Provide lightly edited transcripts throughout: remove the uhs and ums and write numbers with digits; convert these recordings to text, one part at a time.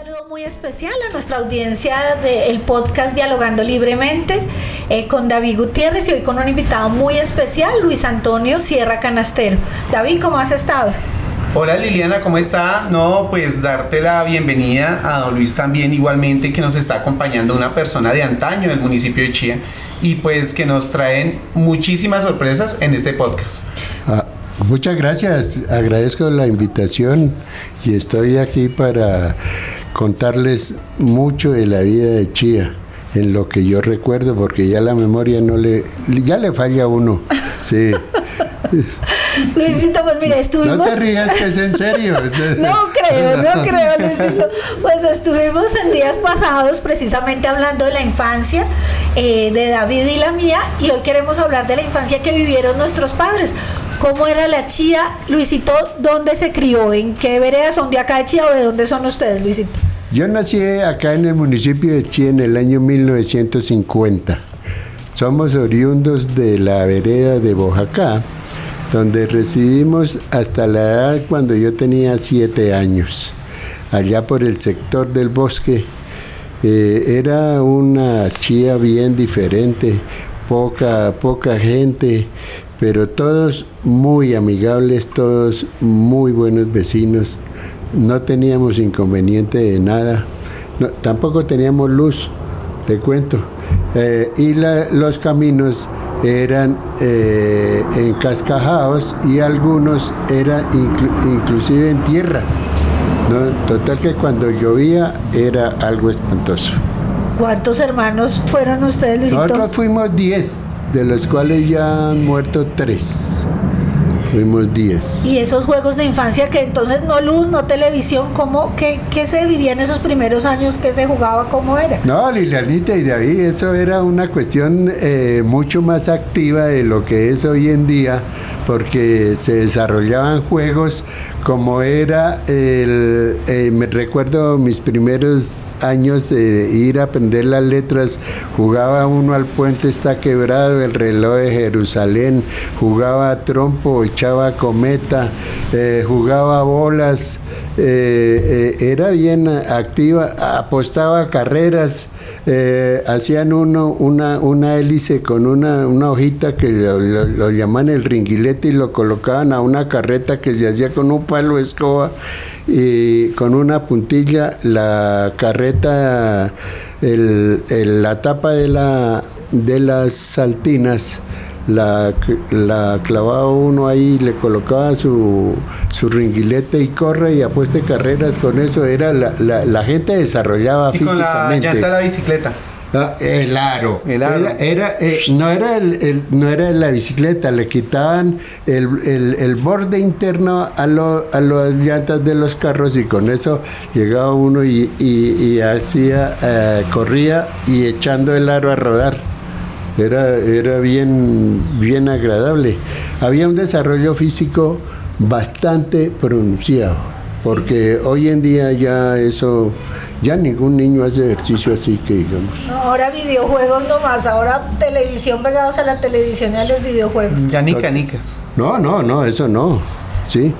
saludo muy especial a nuestra audiencia del podcast Dialogando Libremente con David Gutiérrez y hoy con un invitado muy especial, Luis Antonio Sierra Canastero. David, ¿cómo has estado? Hola Liliana, ¿cómo está? No, pues darte la bienvenida a don Luis también igualmente, que nos está acompañando una persona de antaño del municipio de Chía y pues que nos traen muchísimas sorpresas en este podcast. Muchas gracias, agradezco la invitación y estoy aquí para contarles mucho de la vida de Chía, en lo que yo recuerdo, porque ya la memoria ya le falla a uno, sí. Luisito, pues mira, estuvimos... No te rías, que es en serio. No creo, Luisito. Pues estuvimos en días pasados precisamente hablando de la infancia de David y la mía, y hoy queremos hablar de la infancia que vivieron nuestros padres. ¿Cómo era la Chía? Luisito, ¿dónde se crió? ¿En qué vereda son de acá de Chía o de dónde son ustedes, Luisito? Yo nací acá en el municipio de Chía en el año 1950. Somos oriundos de la vereda de Bojacá, donde residimos hasta la edad cuando yo tenía 7 años, allá por el sector del bosque. Era una Chía bien diferente, poca gente, pero todos muy amigables, todos muy buenos vecinos. No teníamos inconveniente de nada, tampoco teníamos luz, te cuento. Y los caminos eran encascajados y algunos eran inclusive en tierra, ¿no? Total que cuando llovía era algo espantoso. ¿Cuántos hermanos fueron ustedes, Luisito? Nosotros fuimos 10, de los cuales ya han muerto 3. Fuimos 10. Y esos juegos de infancia que entonces no luz, no televisión, ¿qué se vivía en esos primeros años? ¿Qué se jugaba? ¿Cómo era? No, Lilianita y David, eso era una cuestión mucho más activa de lo que es hoy en día, porque se desarrollaban juegos como era me recuerdo mis primeros años de ir a aprender las letras. Jugaba uno al puente está quebrado, el reloj de Jerusalén, jugaba trompo, echaba cometa, jugaba bolas, era bien activa, apostaba carreras. Hacían una hélice con una hojita que lo llaman el ringuilete y lo colocaban a una carreta que se hacía con un palo de escoba y con una puntilla. La carreta, la tapa de las saltinas la clavaba uno ahí, le colocaba su ringuilete y corre y apueste carreras con eso. Era la gente desarrollaba y físicamente. Con la llanta de la bicicleta. El aro. No era la bicicleta, le quitaban el borde interno a las llantas de los carros y con eso llegaba uno y hacía, corría y echando el aro a rodar. Era bien agradable. Había un desarrollo físico bastante pronunciado, porque hoy en día ya ningún niño hace ejercicio así que digamos. No, ahora videojuegos nomás, ahora televisión, pegados a la televisión y a los videojuegos. Ya ni canicas. No, eso no. Sí,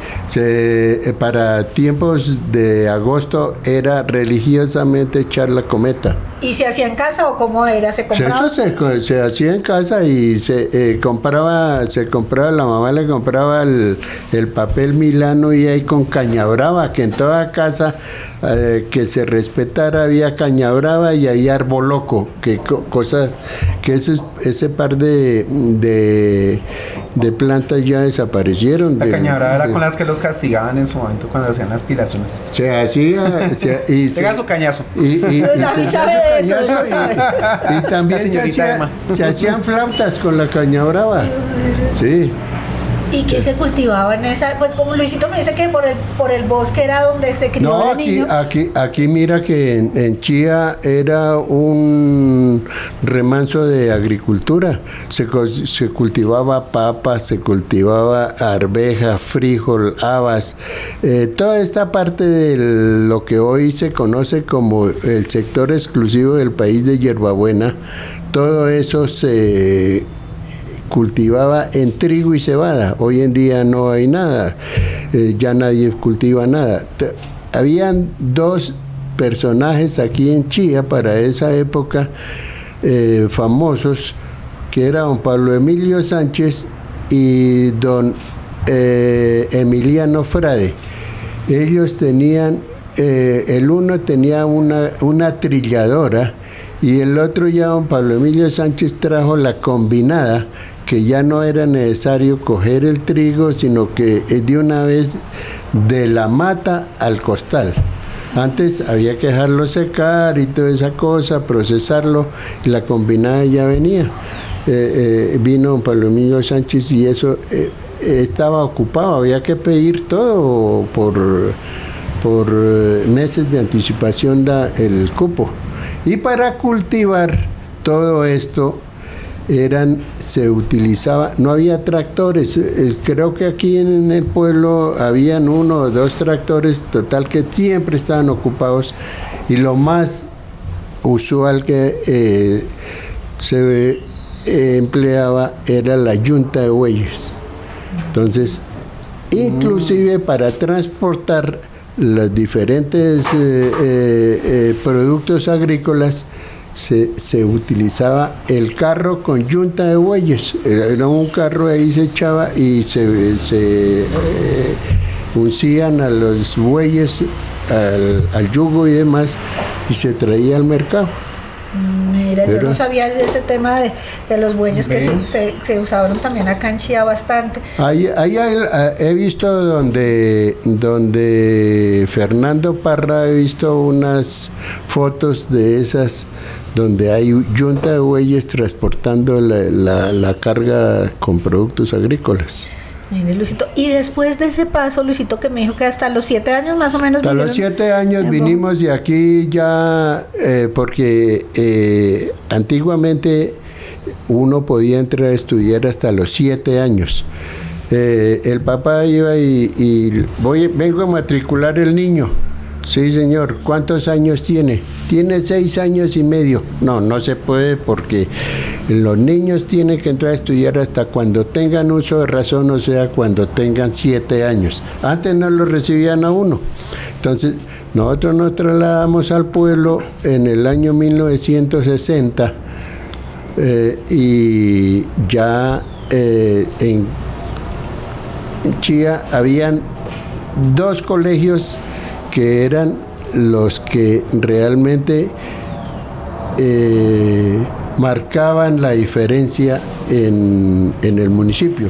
para tiempos de agosto era religiosamente echar la cometa. ¿Y se hacía en casa o cómo era? ¿Se compraba? Eso se hacía en casa y se compraba, la mamá le compraba el papel Milano y ahí con caña brava, que en toda casa que se respetara había caña brava y ahí árbol loco, cosas que ese par de plantas ya desaparecieron. La caña brava era con las que los castigaban en su momento cuando hacían las pilatunas. Se hacía pega su cañazo. Y también se hacían flautas con la caña brava. Sí. ¿Y qué se cultivaba en esa? Pues como Luisito me dice que por el bosque era donde se crió no, de niño. Aquí mira que en Chía era un remanso de agricultura. Se cultivaba papa, se cultivaba arveja, frijol, habas. Toda esta parte de lo que hoy se conoce como el sector exclusivo del país de Hierbabuena, todo eso se cultivaba en trigo y cebada. Hoy en día no hay nada, ya nadie cultiva nada. Habían dos personajes aquí en Chía para esa época famosos, que era don Pablo Emilio Sánchez y don Emiliano Frade. Ellos tenían, el uno tenía una trilladora y el otro, ya don Pablo Emilio Sánchez, trajo la combinada, que ya no era necesario coger el trigo, sino que de una vez de la mata al costal. Antes había que dejarlo secar y toda esa cosa, procesarlo, y la combinada ya venía. Vino don Pablo Emilio Sánchez y eso estaba ocupado, había que pedir todo por meses de anticipación el cupo. Y para cultivar todo esto se utilizaba, no había tractores, creo que aquí en el pueblo habían 1 o 2 tractores, total que siempre estaban ocupados, y lo más usual que se empleaba era la yunta de bueyes. Entonces, inclusive para transportar los diferentes productos agrícolas, se utilizaba el carro con yunta de bueyes. Era un carro, ahí se echaba y se uncían a los bueyes al yugo y demás, y se traía al mercado. Mira, yo no sabía de ese tema de los bueyes que se usaron también acá en Chía bastante. Ahí he visto donde Fernando Parra, he visto unas fotos de esas donde hay yunta de bueyes transportando la carga con productos agrícolas. Mire, Luisito, y después de ese paso, Luisito, que me dijo que hasta los 7 años más o menos hasta los 7 años vinimos de aquí ya, porque antiguamente uno podía entrar a estudiar hasta los 7 años. El papá iba y vengo a matricular el niño. Sí, señor. ¿Cuántos años tiene? Tiene 6 años y medio. No se puede, porque los niños tienen que entrar a estudiar hasta cuando tengan uso de razón, o sea, cuando tengan 7 años. Antes no lo recibían a uno. Entonces, nosotros nos trasladamos al pueblo en el año 1960 y ya en Chía habían 2 colegios que eran los que realmente marcaban la diferencia en el municipio: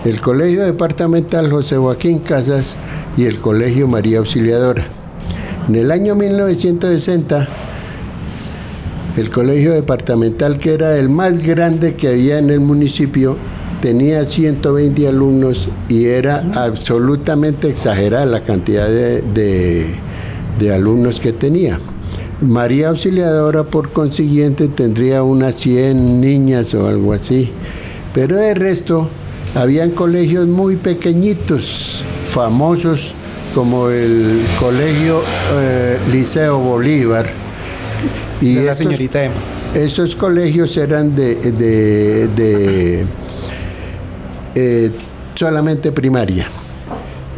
el Colegio Departamental José Joaquín Casas y el Colegio María Auxiliadora. En el año 1960, el Colegio Departamental, que era el más grande que había en el municipio, tenía 120 alumnos y era absolutamente exagerada la cantidad de alumnos que tenía. María Auxiliadora, por consiguiente, tendría unas 100 niñas o algo así. Pero de resto, habían colegios muy pequeñitos, famosos, como el Colegio Liceo Bolívar. Y de la señorita Emma. Esos colegios eran solamente primaria.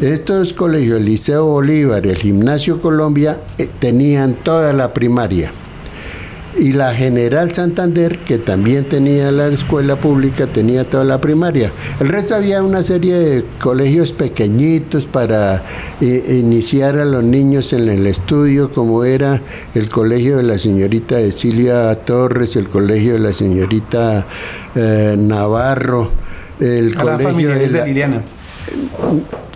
Estos colegios, el Liceo Bolívar y el Gimnasio Colombia, tenían toda la primaria. Y la General Santander, que también tenía la escuela pública, tenía toda la primaria. El resto había una serie de colegios pequeñitos para iniciar a los niños en el estudio, como era el colegio de la señorita Cecilia Torres, el colegio de la señorita Navarro, el colegio de Liliana.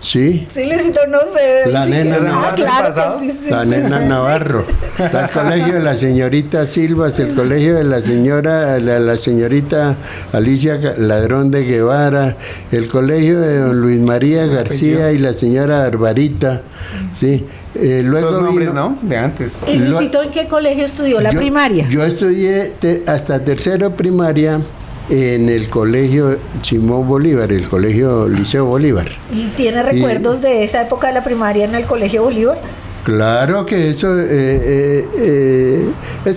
Sí. Sí, Luisito, no sé. La nena Navarro. Claro que sí. La nena Navarro. El colegio de la señorita Silvas, el colegio de la señorita Alicia Ladrón de Guevara, el colegio de don Luis María García y la señora Barbarita. Sí. Luego esos nombres, ¿no? De antes. ¿Y Luisito en qué colegio estudió la primaria? Yo estudié hasta tercero primaria en el colegio Simón Bolívar, el colegio Liceo Bolívar. ¿Y tiene recuerdos de esa época de la primaria en el colegio Bolívar? Claro que eso, es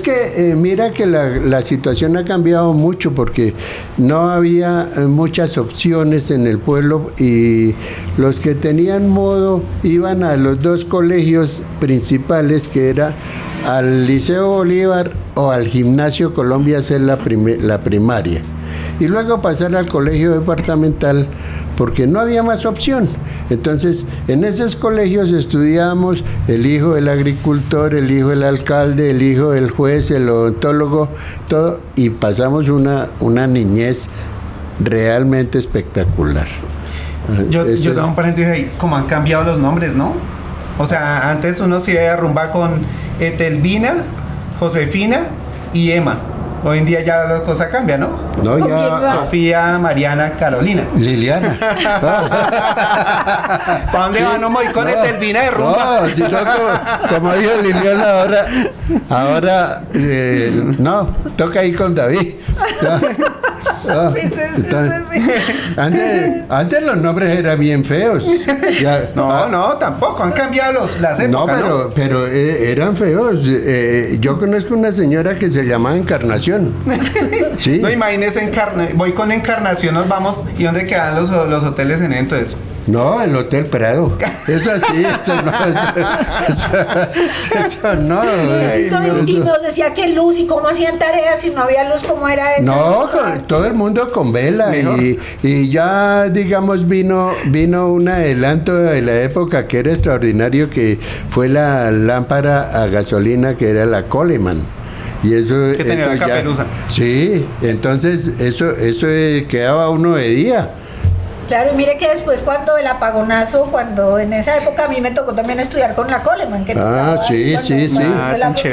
que mira que la situación ha cambiado mucho porque no había muchas opciones en el pueblo y los que tenían modo iban a los dos colegios principales, que era al Liceo Bolívar o al Gimnasio Colombia a hacer la primaria y luego pasar al colegio departamental porque no había más opción. Entonces, en esos colegios estudiábamos el hijo del agricultor, el hijo del alcalde, el hijo del juez, el odontólogo, todo, y pasamos una niñez realmente espectacular. Yo tengo un paréntesis ahí, como han cambiado los nombres, ¿no? O sea, antes uno se iba a rumba con Etelvina, Josefina y Emma. Hoy en día ya las cosas cambian, ¿no? No, ya. Sofía, Mariana, Carolina. Liliana. ¿Para dónde van? No me voy con Etelvina de rumba. No, sino como dijo Liliana ahora no, toca ir con David. No, antes los nombres eran bien feos. Ya, no, tampoco. Han cambiado las épocas. No, pero eran feos. Yo conozco una señora que se llamaba Encarnación. ¿Sí? No, imagínese, voy con Encarnación, nos vamos. ¿Y dónde quedan los hoteles en entonces? No, el Hotel Prado. Eso sí, eso no. Y nos decía que luz, y cómo hacían tareas si no había luz, cómo era eso. No, todo el mundo con vela. Y ya, digamos, vino un adelanto de la época que era extraordinario, que fue la lámpara a gasolina, que era la Coleman. Y eso que tenía eso la caperuza. Sí, entonces eso quedaba uno de día. Claro, y mire que después cuando el apagonazo, cuando en esa época a mí me tocó también estudiar con la Coleman. Que sí.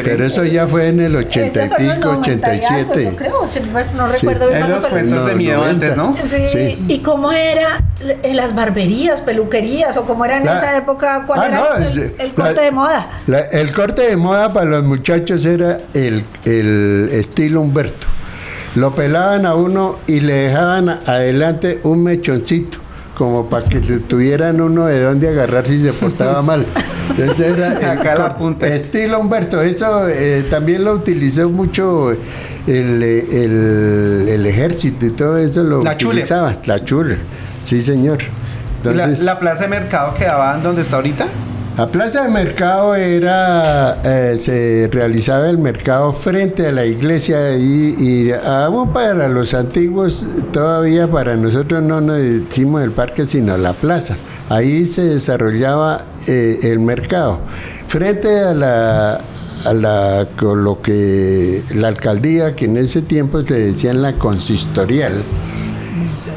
Pero eso ya fue en el 80 y pico, 87. Yo creo, no recuerdo bien. En los cuentos de miedo 90. Antes, ¿no? Sí. ¿Y cómo era en las barberías, peluquerías, o cómo era en esa época? ¿Cuál era el corte de moda? El corte de moda para los muchachos era el estilo Humberto. Lo pelaban a uno y le dejaban adelante un mechoncito, como para que tuvieran uno de dónde agarrar si se portaba mal. Ese era el estilo Humberto. Eso también lo utilizó mucho el ejército y todo eso lo utilizaban. La chule, sí señor. Entonces, ¿La plaza de mercado quedaba donde está ahorita? La plaza de mercado se realizaba el mercado frente a la iglesia y aún para los antiguos, todavía para nosotros no nos decimos el parque, sino la plaza. Ahí se desarrollaba el mercado. Frente a la alcaldía, que en ese tiempo se decían la consistorial,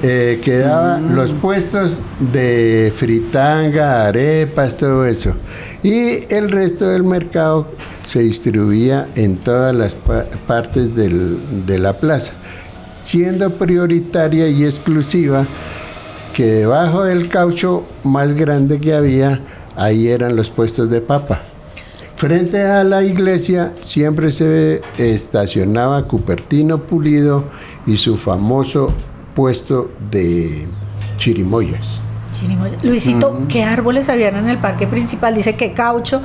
quedaban los puestos de fritanga, arepas, todo eso. Y el resto del mercado se distribuía en todas las partes de la plaza, siendo prioritaria y exclusiva que debajo del caucho más grande que había, ahí eran los puestos de papa. Frente a la iglesia siempre se estacionaba Cupertino Pulido y su famoso puesto de chirimoyas. Luisito, ¿qué árboles habían en el parque principal? Dice que caucho.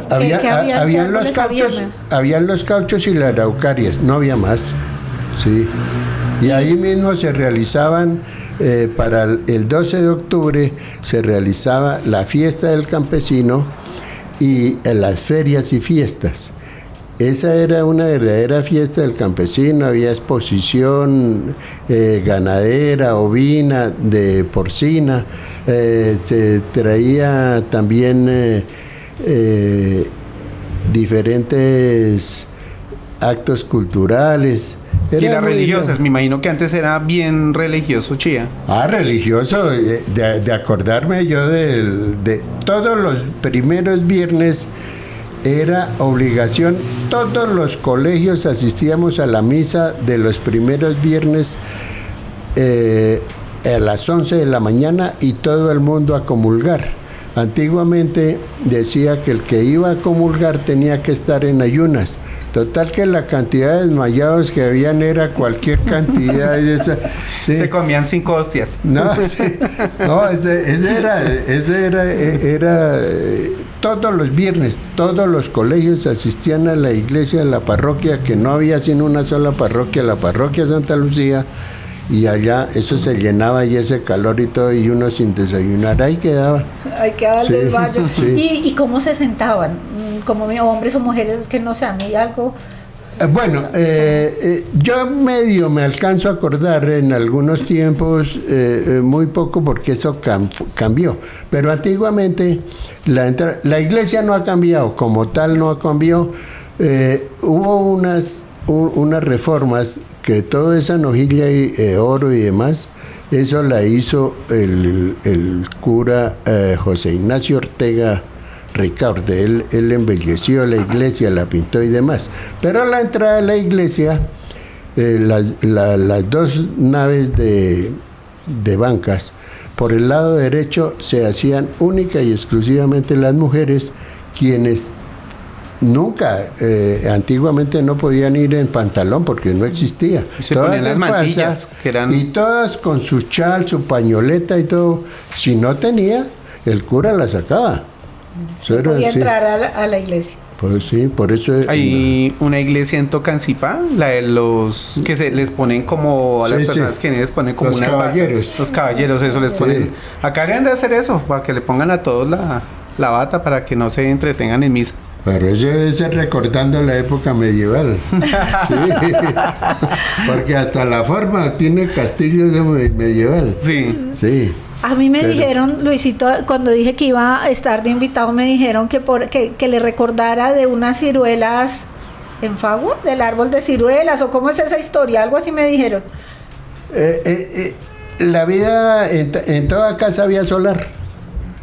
Habían los cauchos y las araucarias, no había más. Sí. Y ahí mismo se realizaban, para el 12 de octubre, se realizaba la fiesta del campesino y las ferias y fiestas. Esa era una verdadera fiesta del campesino, había exposición ganadera, ovina, de porcina, se traía también diferentes actos culturales. Y las religiosas, me imagino que antes era bien religioso, Chía. Religioso, de acordarme yo de todos los primeros viernes. Era obligación, todos los colegios asistíamos a la misa de los primeros viernes a las 11 de la mañana y todo el mundo a comulgar. Antiguamente decía que el que iba a comulgar tenía que estar en ayunas. Total que la cantidad de desmayados que habían era cualquier cantidad. Sí. Se comían 5 hostias. No, ese era todos los viernes, todos los colegios asistían a la iglesia de la parroquia, que no había sino una sola parroquia, la parroquia Santa Lucía, y allá eso se llenaba y ese calor y todo, y uno sin desayunar, ahí quedaba. Ahí quedaba el Sí, desmayo. sí. ¿Y cómo se sentaban? ¿Como hombres o mujeres? Es que no sé, a mí algo... Bueno, yo medio me alcanzo a acordar en algunos tiempos, muy poco porque eso cambió, pero antiguamente la iglesia no ha cambiado, como tal no ha cambiado. Hubo unas reformas que toda esa nojilla y oro y demás, eso la hizo el cura José Ignacio Ortega Ricaurte. Él embelleció la iglesia, la pintó y demás. Pero a la entrada de la iglesia, las dos naves de bancas, por el lado derecho se hacían única y exclusivamente las mujeres, quienes nunca, antiguamente no podían ir en pantalón porque no existía. Y se ponían las mantillas, que eran... Y todas con su chal, su pañoleta y todo. Si no tenía, el cura la sacaba. Podía entrar a la iglesia. Pues sí, por eso... Hay una iglesia en Tocancipá, la de los que se les ponen como a las personas que les ponen como los unas caballeros. batas. Los caballeros, eso les ponen. Sí. Acá deberían de hacer eso, para que le pongan a todos la bata para que no se entretengan en misa. Pero eso debe ser recordando la época medieval. Sí. Porque hasta la forma tiene castillos de medieval. Sí. Sí. A mí me dijeron, Luisito, cuando dije que iba a estar de invitado, me dijeron que le recordara de unas ciruelas en Fagua, del árbol de ciruelas, o cómo es esa historia, algo así me dijeron. La vida, en toda casa había solar.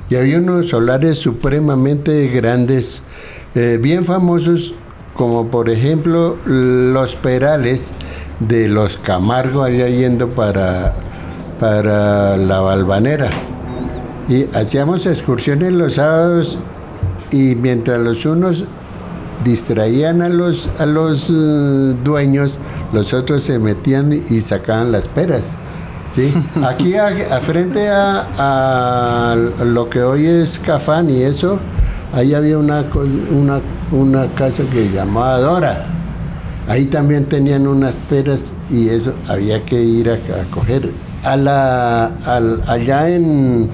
Y había unos solares supremamente grandes, bien famosos, como por ejemplo los Perales de los Camargo, allá yendo para la Valvanera, y hacíamos excursiones los sábados, y mientras los unos distraían a los dueños, los otros se metían y sacaban las peras. ¿Sí? Aquí a frente a lo que hoy es Cafán y eso, ahí había una casa que se llamaba Dora. Ahí también tenían unas peras y eso había que ir a coger. Allá en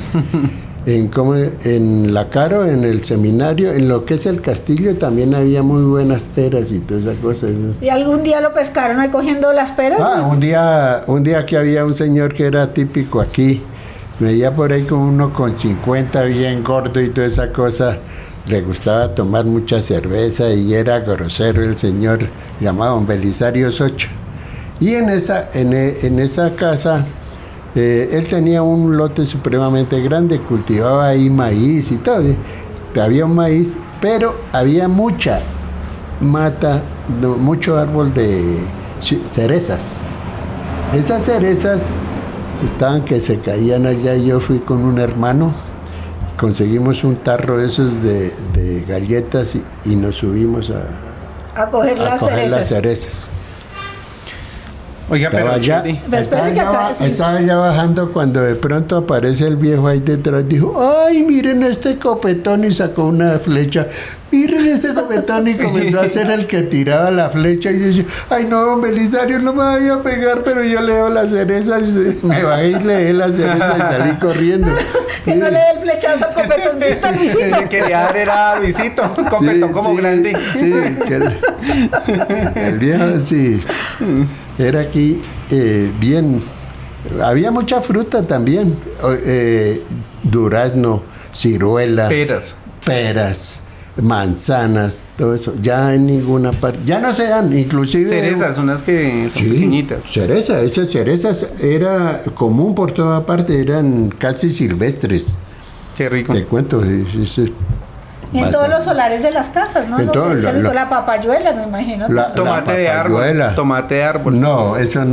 La Caro, en el seminario, en lo que es el castillo, también había muy buenas peras y todas esas cosas. ¿Y algún día lo pescaron ahí cogiendo las peras? Un día que había un señor que era típico aquí, veía por ahí con 1,50, bien gordo y toda esa cosa. Le gustaba tomar mucha cerveza y era grosero el señor, llamado don Belisario Socha. Y en esa casa, él tenía un lote supremamente grande, cultivaba ahí maíz y todo. Había un maíz, pero había mucha mata, mucho árbol de cerezas. Esas cerezas estaban que se caían allá. Yo fui con un hermano, conseguimos un tarro de esos de galletas y nos subimos a coger las cerezas. Oiga, pero estaba ya bajando cuando de pronto aparece el viejo ahí detrás. Dijo, ay, miren este copetón, y sacó una flecha. Miren este copetón, y comenzó a ser el que tiraba la flecha y decía, ay no, don Belisario, no me vaya a pegar, pero yo le doy las cerezas. Me bajé y le di las cerezas y salí corriendo. Que no le dé el flechazo al copetoncito a Luisito. El que quería dar era Luisito, un copetón como grande. Sí, el viejo sí. Era aquí bien. Había mucha fruta también. Durazno, ciruela, peras, manzanas, todo eso. Ya en ninguna parte. Ya no se dan, inclusive. Cerezas, unas que son pequeñitas. Esas cerezas era común por toda parte, eran casi silvestres. Qué rico. Te cuento. En todos los solares de las casas, ¿no? La papayuela, me imagino. Tomate de árbol. No, eso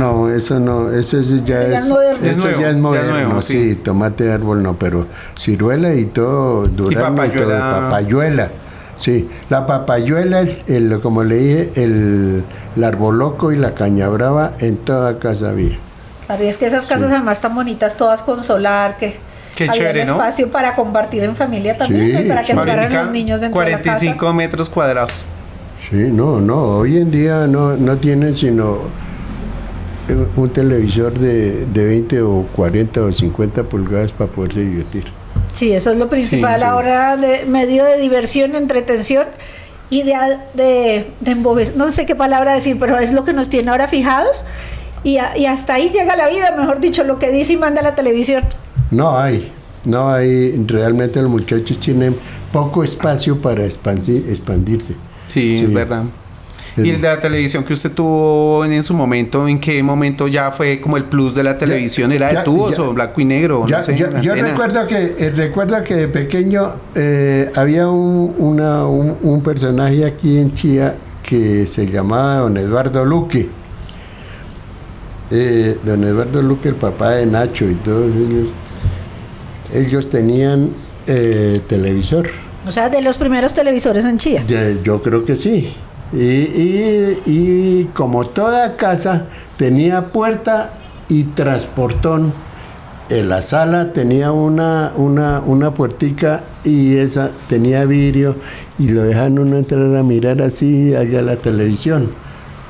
ya es moderno. Sí, tomate de árbol no, pero ciruela y todo, durazno y todo, papayuela. Sí, la papayuela, como le dije, el arboloco y la caña brava en toda casa había. Claro, y es que esas casas además tan bonitas, todas con solar, que Qué había chévere, el ¿no? espacio para compartir en familia también, Sí, y para que sí. jugaran Marica, los niños dentro de la 45 casa. metros cuadrados. Sí, no, hoy en día no tienen sino un televisor de 20 o 40 o 50 pulgadas para poderse divertir. Sí, eso es lo principal Sí, sí. ahora, de medio de diversión, entretención y de no sé qué palabra decir, pero es lo que nos tiene ahora fijados y hasta ahí llega la vida, mejor dicho, lo que dice y manda la televisión. No hay, realmente los muchachos tienen poco espacio para expandirse. Sí, Sí. es verdad. ¿Y el de la televisión que usted tuvo en su momento, en qué momento ya fue como el plus de la televisión? ¿Era de ya- tubos ya- o blanco y negro? Yo No sé, la yo antena. recuerdo que de pequeño había un personaje aquí en Chía que se llamaba Don Eduardo Luque. Don Eduardo Luque, el papá de Nacho y todos ellos tenían televisor. O sea, de los primeros televisores en Chía. Yo creo que sí. Y como toda casa tenía puerta y transportón, en la sala tenía una puertica y esa tenía vidrio y lo dejan uno entrar a mirar así allá la televisión.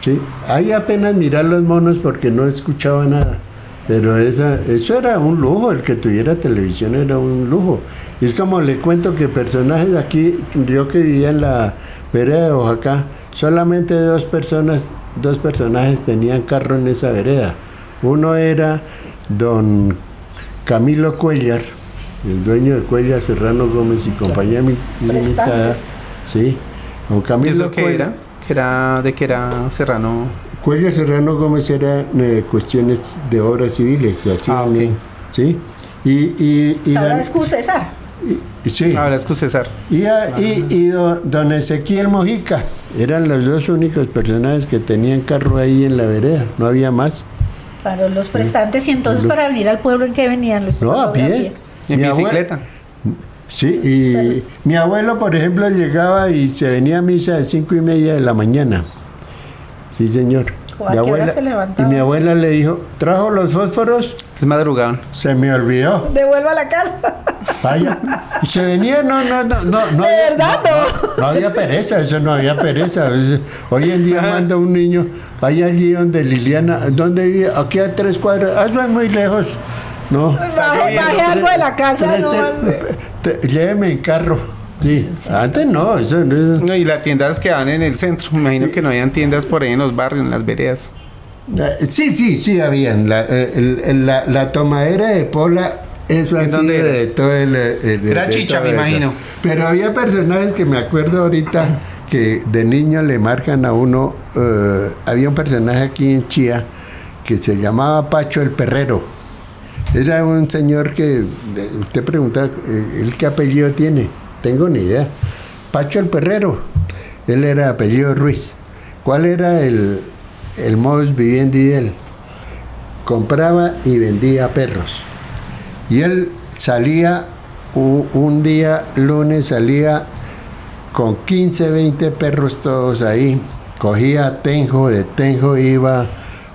¿Sí? Ahí apenas mirar los monos porque no escuchaba nada. Pero eso era un lujo, el que tuviera televisión era un lujo. Y es como le cuento que personajes aquí, yo que vivía en la vereda de Oaxaca, solamente dos personajes tenían carro en esa vereda. Uno era don Camilo Cuellar, el dueño de Cuellar, Serrano Gómez y compañía limitada. Prestantes. Sí, don ¿Y Camilo eso qué Cuellar. era? ¿De qué era Serrano? Cuellar Serrano Gómez era cuestiones de obras civiles, así, Ah, ok. ¿sí? Y Ahora es César. sí. Ahora es que César. Y don Ezequiel Mojica eran los dos únicos personajes que tenían carro ahí en la vereda, no había más. Claro, los prestantes. Y entonces para venir al pueblo, ¿en qué venían los? No, a pie. En Mi abue- bicicleta. Sí, y mi abuelo, por ejemplo, llegaba y se venía a misa a 5:30 de la mañana. Sí, señor. ¿O a qué hora se levantaba? Y mi abuela le dijo, ¿trajo los fósforos? Es madrugada. Se me olvidó. Devuelva a la casa. Vaya. Y se venía, no. ¿De verdad no? No había pereza, eso no había pereza. Hoy en día manda un niño, vaya allí donde Liliana, ¿dónde vive? Aquí a 3 cuadras. Ah, eso es muy lejos. No. Baje algo de la casa, no. Lléveme en carro. Sí. Antes no, eso no. No, y las tiendas que van en el centro. Me imagino que no habían tiendas por ahí en los barrios, en las veredas. Sí, habían. La tomadera de Pola, eso ¿En ha sido dónde era? de todo el. Era de chicha, todo me eso. imagino. Pero había personajes que me acuerdo ahorita que de niño le marcan a uno. Había un personaje aquí en Chía que se llamaba Pacho el Perrero. Era un señor que. Usted pregunta, ¿él qué apellido tiene? Tengo ni idea. Pacho el Perrero. Él era apellido Ruiz. ¿Cuál era el modus vivendi de él? Compraba y vendía perros. Y él salía, un día lunes salía con 15, 20 perros todos ahí. Cogía Tenjo, de Tenjo iba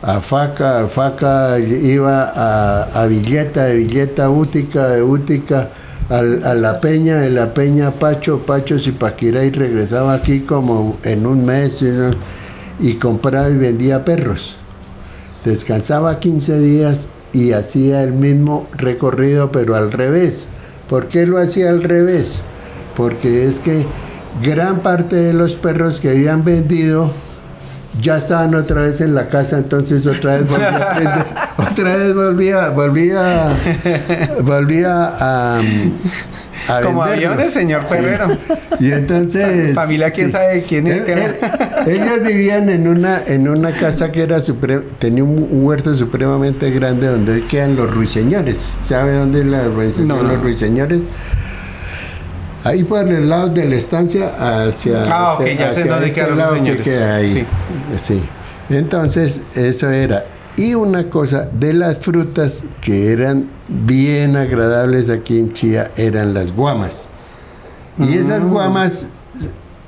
a Faca iba a Villeta, de Villeta a Útica, de Útica a La Peña, de La Peña a Pacho, Zipaquirá, y regresaba aquí como en un mes, ¿no? Y compraba y vendía perros. Descansaba 15 días y hacía el mismo recorrido, pero al revés. ¿Por qué lo hacía al revés? Porque es que gran parte de los perros que habían vendido ya estaban otra vez en la casa, entonces otra vez volvía a aprender, otra vez volvía a Como venderlos. había un señor Perrero. Y entonces Familia, ¿quién sabe quién es? Ellos vivían en una casa que era tenía un huerto supremamente grande donde quedan los ruiseñores. ¿Sabe dónde es la organización No. Los Ruiseñores? Ahí por el lado de la estancia hacia Ok, ya sé hacia dónde este quedan los lado que ruiseñores. queda ahí. Sí. Sí. Entonces, eso era. Y una cosa, de las frutas que eran bien agradables aquí en Chía eran las guamas. Y esas guamas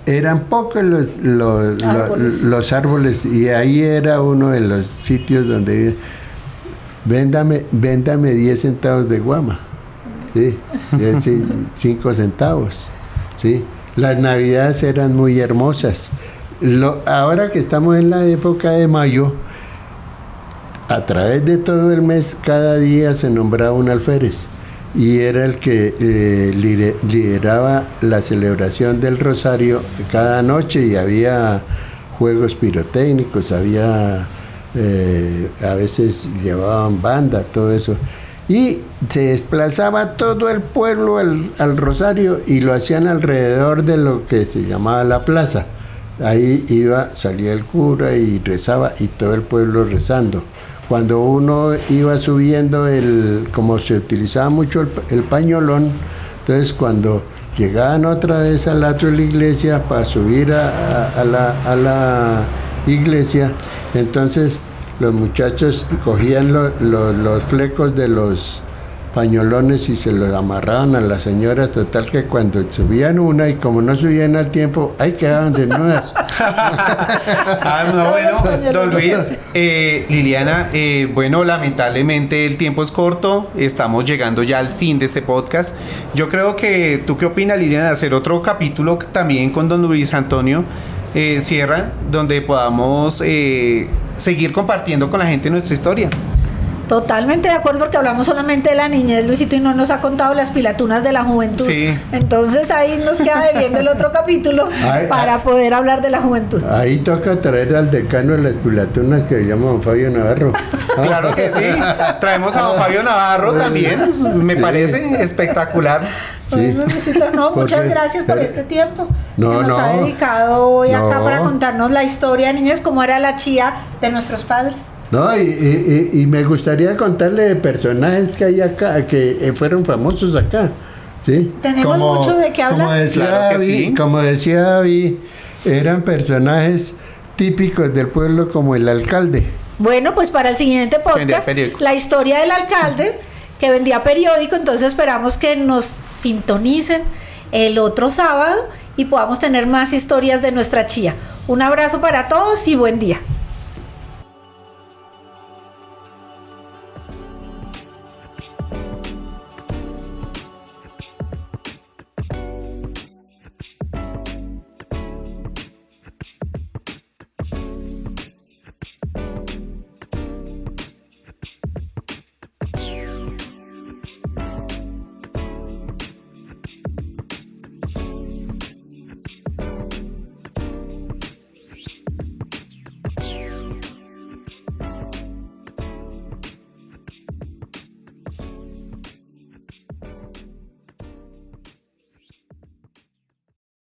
eran pocos los árboles, y ahí era uno de los sitios donde véndame 10 centavos de guama. ¿sí? 5 centavos, ¿sí? Las navidades eran muy hermosas. Ahora que estamos en la época de mayo, a través de todo el mes, cada día se nombraba un alférez y era el que lideraba la celebración del rosario cada noche, y había juegos pirotécnicos, había a veces llevaban banda, todo eso, y se desplazaba todo el pueblo al rosario, y lo hacían alrededor de lo que se llamaba la plaza. Ahí salía el cura y rezaba, y todo el pueblo rezando. Cuando uno iba subiendo, como se utilizaba mucho el pañolón, entonces cuando llegaban otra vez al atrio de la iglesia para subir a la iglesia, entonces los muchachos cogían los flecos de los pañolones y se los amarraban a las señoras, total que cuando subían una, y como no subían al tiempo, ahí quedaban desnudas. Bueno, don Luis, Liliana, bueno, lamentablemente el tiempo es corto, estamos llegando ya al fin de este podcast. Yo creo que, ¿tú qué opinas, Liliana, de hacer otro capítulo también con don Luis Antonio Sierra, donde podamos seguir compartiendo con la gente nuestra historia? Totalmente de acuerdo, porque hablamos solamente de la niñez, Luisito, y no nos ha contado las pilatunas de la juventud. Sí. Entonces ahí nos queda debiendo el otro capítulo para poder hablar de la juventud. Ahí toca traer al decano de las pilatunas, que se llama don Fabio Navarro. Claro que sí, traemos a don Fabio Navarro también, me parece espectacular. Sí. Bueno, Luisito, muchas gracias por este tiempo que nos ha dedicado hoy acá para contarnos la historia de niñez, cómo era la chía de nuestros padres. No, y me gustaría contarle de personajes que hay acá, que fueron famosos acá, ¿sí? Tenemos mucho de qué hablar. Como decía David, eran personajes típicos del pueblo, como el alcalde. Bueno, pues para el siguiente podcast, la historia del alcalde que vendía periódico, entonces esperamos que nos sintonicen el otro sábado y podamos tener más historias de nuestra chía. Un abrazo para todos y buen día.